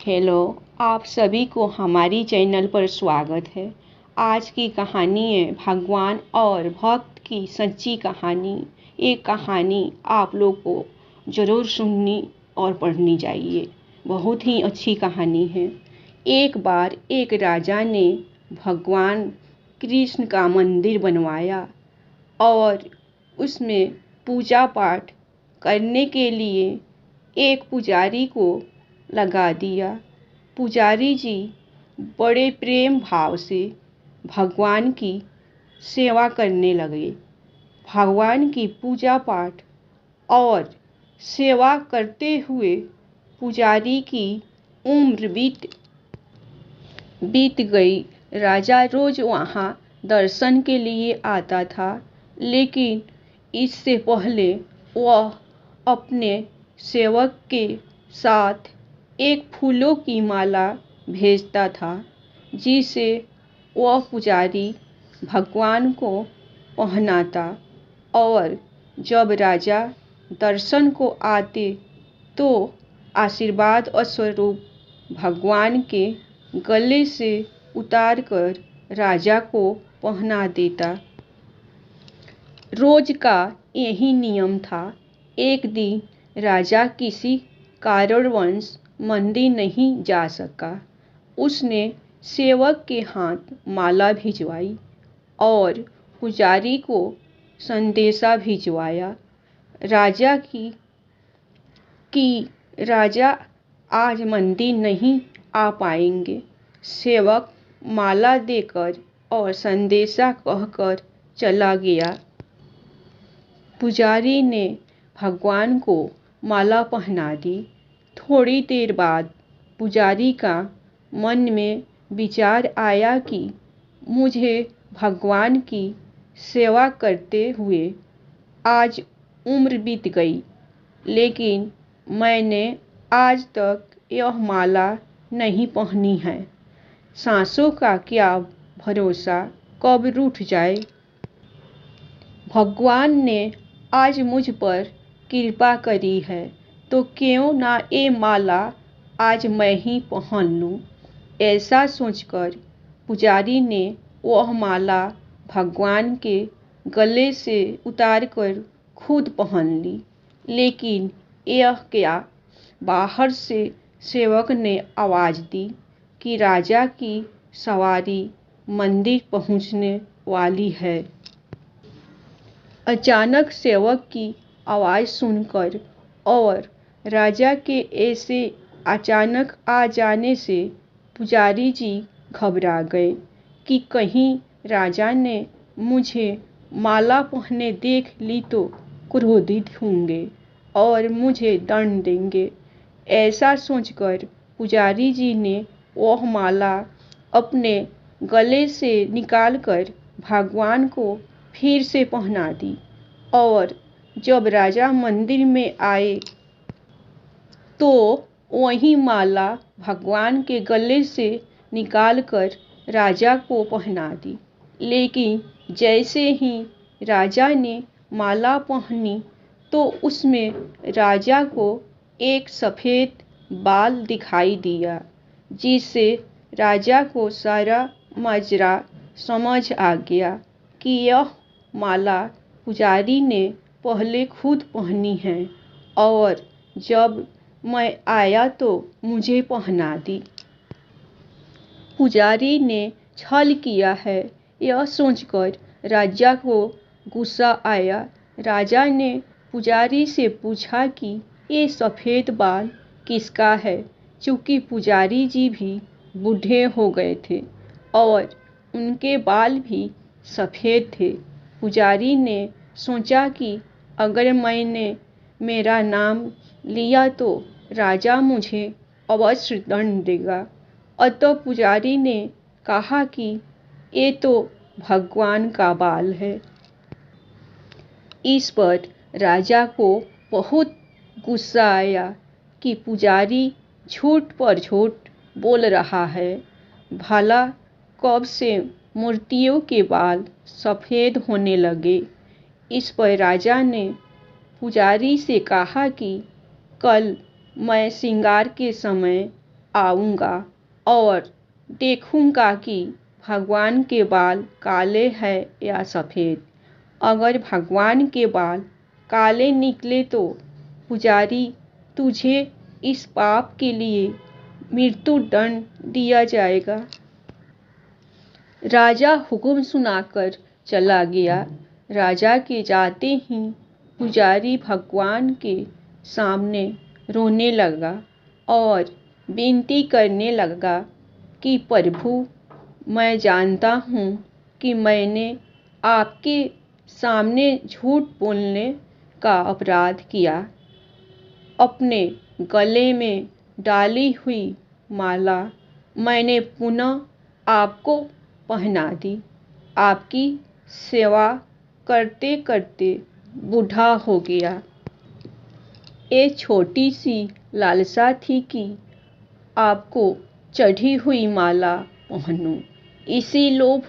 Hello, आप सभी को हमारी चैनल पर स्वागत है। आज की कहानी है भगवान और भक्त की सच्ची कहानी। ये कहानी आप लोग को ज़रूर सुननी और पढ़नी चाहिए। बहुत ही अच्छी कहानी है। एक बार एक राजा ने भगवान कृष्ण का मंदिर बनवाया और उसमें पूजा पाठ करने के लिए एक पुजारी को लगा दिया। पुजारी जी बड़े प्रेम भाव से भगवान की सेवा करने लगे। भगवान की पूजा पाठ और सेवा करते हुए पुजारी की उम्र बीत गई। राजा रोज वहाँ दर्शन के लिए आता था, लेकिन इससे पहले वह अपने सेवक के साथ एक फूलों की माला भेजता था, जिसे वह पुजारी भगवान को पहनाता। और जब राजा दर्शन को आते तो आशीर्वाद स्वरूप भगवान के गले से उतारकर राजा को पहना देता। रोज का यही नियम था। एक दिन राजा किसी कारणवश मंदिर नहीं जा सका। उसने सेवक के हाथ माला भिजवाई और पुजारी को संदेशा भिजवाया राजा कि राजा आज मंदिर नहीं आ पाएंगे। सेवक माला देकर और संदेशा कहकर चला गया। पुजारी ने भगवान को माला पहना दी। थोड़ी देर बाद पुजारी का मन में विचार आया कि मुझे भगवान की सेवा करते हुए आज उम्र बीत गई, लेकिन मैंने आज तक यह माला नहीं पहनी है। सांसों का क्या भरोसा कब रूठ जाए। भगवान ने आज मुझ पर कृपा करी है, तो क्यों ना ये माला आज मैं ही पहन लूं। ऐसा सोचकर पुजारी ने वह माला भगवान के गले से उतारकर खुद पहन ली। लेकिन यह क्या, बाहर से सेवक ने आवाज़ दी कि राजा की सवारी मंदिर पहुंचने वाली है। अचानक सेवक की आवाज़ सुनकर और राजा के ऐसे अचानक आ जाने से पुजारी जी घबरा गए कि कहीं राजा ने मुझे माला पहने देख ली तो क्रोधित होंगे और मुझे दंड देंगे। ऐसा सोचकर पुजारी जी ने वह माला अपने गले से निकालकर भगवान को फिर से पहना दी। और जब राजा मंदिर में आए तो वही माला भगवान के गले से निकालकर राजा को पहना दी। लेकिन जैसे ही राजा ने माला पहनी तो उसमें राजा को एक सफ़ेद बाल दिखाई दिया, जिससे राजा को सारा माजरा समझ आ गया कि यह माला पुजारी ने पहले खुद पहनी है और जब मैं आया तो मुझे पहना दी। पुजारी ने छल किया है, यह सोचकर राजा को गुस्सा आया। राजा ने पुजारी से पूछा कि ये सफ़ेद बाल किसका है, चूँकि पुजारी जी भी बूढ़े हो गए थे और उनके बाल भी सफ़ेद थे। पुजारी ने सोचा कि अगर मैंने मेरा नाम लिया तो राजा मुझे अवश्य दंड देगा। अतः पुजारी ने कहा कि ये तो भगवान का बाल है। इस पर राजा को बहुत गुस्सा आया कि पुजारी झूठ पर झूठ बोल रहा है। भला कब से मूर्तियों के बाल सफ़ेद होने लगे। इस पर राजा ने पुजारी से कहा कि कल मैं श्रृंगार के समय आऊँगा और देखूँगा कि भगवान के बाल काले हैं या सफ़ेद। अगर भगवान के बाल काले निकले तो पुजारी तुझे इस पाप के लिए मृत्युदंड दिया जाएगा। राजा हुक्म सुनाकर चला गया। राजा के जाते ही पुजारी भगवान के सामने रोने लगा और विनती करने लगा कि प्रभु, मैं जानता हूँ कि मैंने आपके सामने झूठ बोलने का अपराध किया। अपने गले में डाली हुई माला मैंने पुनः आपको पहना दी। आपकी सेवा करते करते बूढ़ा हो गया। ये छोटी सी लालसा थी कि आपको चढ़ी हुई माला पहनूं। इसी लोभ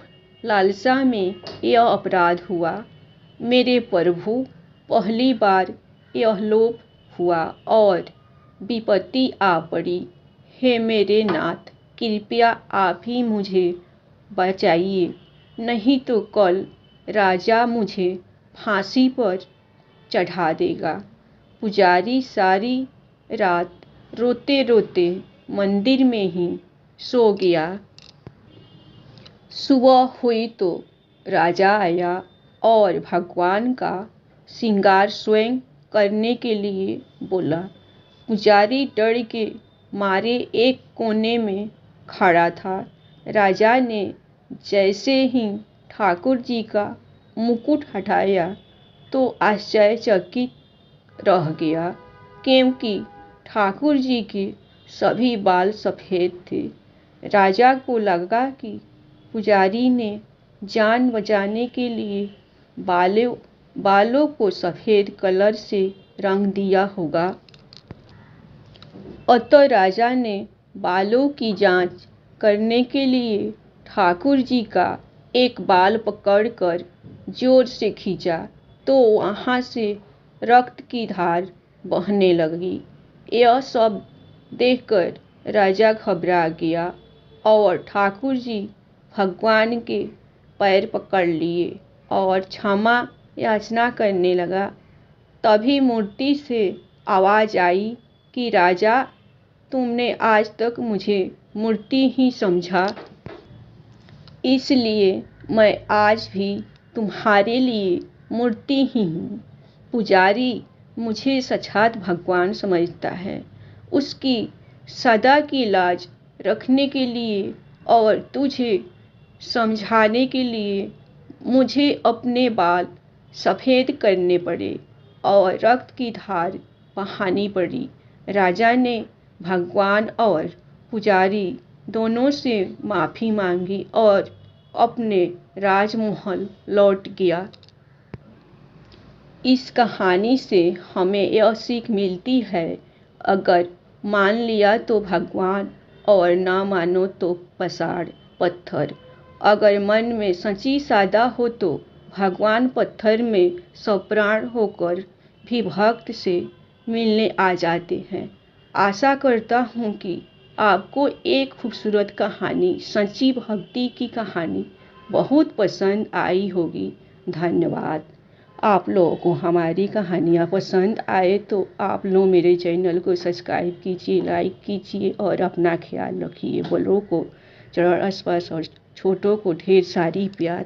लालसा में यह अपराध हुआ। मेरे प्रभु, पहली बार यह लोभ हुआ और विपत्ति आ पड़ी। हे मेरे नाथ, कृपया आप ही मुझे बचाइए, नहीं तो कल राजा मुझे फांसी पर चढ़ा देगा। पुजारी सारी रात रोते रोते मंदिर में ही सो गया। सुबह हुई तो राजा आया और भगवान का श्रृंगार स्वयं करने के लिए बोला। पुजारी डर के मारे एक कोने में खड़ा था। राजा ने जैसे ही ठाकुर जी का मुकुट हटाया तो आश्चर्यचकित रह गया, क्योंकि ठाकुर जी के सभी बाल सफ़ेद थे। राजा को लगा कि पुजारी ने जान बचाने के लिए बालों को सफ़ेद कलर से रंग दिया होगा। अतः राजा ने बालों की जांच करने के लिए ठाकुर जी का एक बाल पकड़कर जोर से खींचा तो वहाँ से रक्त की धार बहने लगी। यह सब देखकर राजा घबरा गया और ठाकुर जी भगवान के पैर पकड़ लिए और क्षमा याचना करने लगा। तभी मूर्ति से आवाज़ आई कि राजा, तुमने आज तक मुझे मूर्ति ही समझा, इसलिए मैं आज भी तुम्हारे लिए मूर्ति ही हूँ। पुजारी मुझे साक्षात भगवान समझता है। उसकी सदा की लाज रखने के लिए और तुझे समझाने के लिए मुझे अपने बाल सफ़ेद करने पड़े और रक्त की धार बहानी पड़ी। राजा ने भगवान और पुजारी दोनों से माफ़ी मांगी और अपने राजमहल लौट गया। इस कहानी से हमें यह सीख मिलती है, अगर मान लिया तो भगवान और ना मानो तो पसाड़ पत्थर। अगर मन में सच्ची श्रद्धा हो तो भगवान पत्थर में सप्राण होकर भी भक्त से मिलने आ जाते हैं। आशा करता हूँ कि आपको एक खूबसूरत कहानी, सच्ची भक्ति की कहानी बहुत पसंद आई होगी। धन्यवाद। आप लोगों को हमारी कहानियाँ पसंद आए तो आप लोग मेरे चैनल को सब्सक्राइब कीजिए, लाइक कीजिए और अपना ख्याल रखिए। बड़ों को चरण स्पर्श और छोटों को ढेर सारी प्यार।